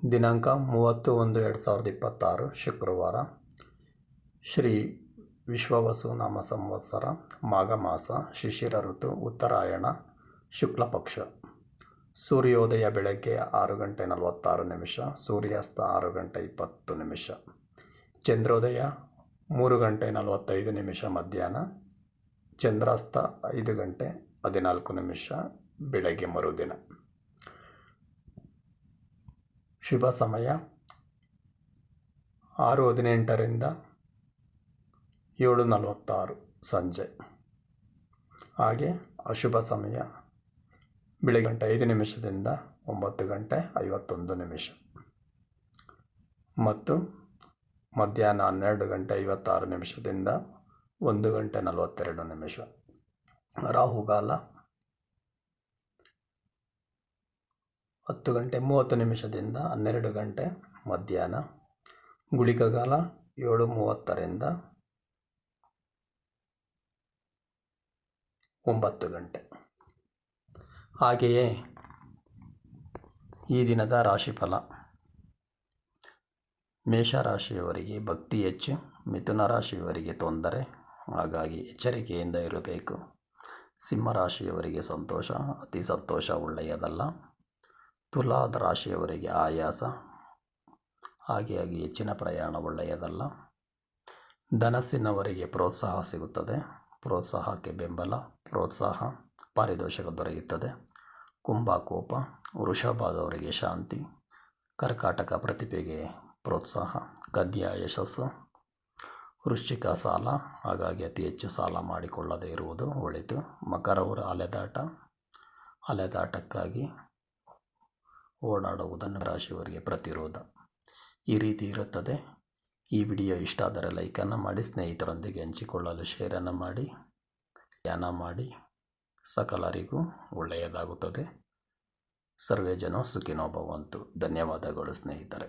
ದಿನಾಂಕ 30/1/2026 ಶುಕ್ರವಾರ. ಶ್ರೀ ವಿಶ್ವಾವಸು ನಾಮ ಸಂವತ್ಸರ, ಮಾಘ ಮಾಸ, ಶಿಶಿರ ಋತು, ಉತ್ತರಾಯಣ, ಶುಕ್ಲ ಪಕ್ಷ. ಸೂರ್ಯೋದಯ ಬೆಳಗ್ಗೆ 6:46, ಸೂರ್ಯಾಸ್ತ 6:20, ಚಂದ್ರೋದಯ 3:45 ಮಧ್ಯಾಹ್ನ, ಚಂದ್ರಾಸ್ತ 5:14 ಬೆಳಗ್ಗೆ ಮರುದಿನ. ಶುಭ ಸಮಯ 6:18 7:46 ಸಂಜೆ. ಹಾಗೆ ಅಶುಭ ಸಮಯ ಬೆಳಗ್ಗೆ 5:00 9:51 ಮತ್ತು ಮಧ್ಯಾಹ್ನ 12:56 1:42. ರಾಹುಕಾಲ 10:30 12 ಮಧ್ಯಾಹ್ನ. ಗುಳಿಕಗಾಲ 7:30 9. ಹಾಗೆಯೇ ಈ ದಿನದ ರಾಶಿಫಲ. ಮೇಷರಾಶಿಯವರಿಗೆ ಭಕ್ತಿ ಹೆಚ್ಚು, ಮಿಥುನ ರಾಶಿಯವರಿಗೆ ತೊಂದರೆ, ಹಾಗಾಗಿ ಎಚ್ಚರಿಕೆಯಿಂದ ಇರಬೇಕು. ಸಿಂಹರಾಶಿಯವರಿಗೆ ಸಂತೋಷ, ಅತಿ ಸಂತೋಷ ಒಳ್ಳೆಯದಲ್ಲ. ತುಲಾದ ರಾಶಿಯವರಿಗೆ ಆಯಾಸ, ಹಾಗೆಯಾಗಿ ಹೆಚ್ಚಿನ ಪ್ರಯಾಣ ಒಳ್ಳೆಯದಲ್ಲ. ಧನಸ್ಸಿನವರಿಗೆ ಪ್ರೋತ್ಸಾಹ ಸಿಗುತ್ತದೆ, ಪ್ರೋತ್ಸಾಹಕ್ಕೆ ಬೆಂಬಲ, ಪ್ರೋತ್ಸಾಹ ಪಾರಿತೋಷಕ ದೊರೆಯುತ್ತದೆ. ಕುಂಭ ಕೋಪ, ವೃಷಭದವರಿಗೆ ಶಾಂತಿ, ಕರ್ಕಾಟಕ ಪ್ರತಿಭೆಗೆ ಪ್ರೋತ್ಸಾಹ, ಕನ್ಯಾ ಯಶಸ್ಸು, ವೃಶ್ಚಿಕ ಸಾಲ, ಹಾಗಾಗಿ ಅತಿ ಹೆಚ್ಚು ಸಾಲ ಮಾಡಿಕೊಳ್ಳದೇ ಇರುವುದು ಒಳಿತು. ಮಕರವರು ಅಲೆದಾಟಕ್ಕಾಗಿ ಓಡಾಡುವುದನ್ನು ರಾಶಿಯವರಿಗೆ ಪ್ರತಿರೋಧ. ಈ ರೀತಿ ಇರುತ್ತದೆ. ಈ ವಿಡಿಯೋ ಇಷ್ಟ ಆದರೆ ಲೈಕನ್ನು ಮಾಡಿ, ಸ್ನೇಹಿತರೊಂದಿಗೆ ಹಂಚಿಕೊಳ್ಳಲು ಶೇರನ್ನು ಮಾಡಿ. ಧ್ಯಾನ ಮಾಡಿ, ಸಕಲರಿಗೂ ಒಳ್ಳೆಯದಾಗುತ್ತದೆ. ಸರ್ವೇ ಜನ ಸುಖಿನೋ ಭವಂತು. ಧನ್ಯವಾದಗಳು ಸ್ನೇಹಿತರೆ.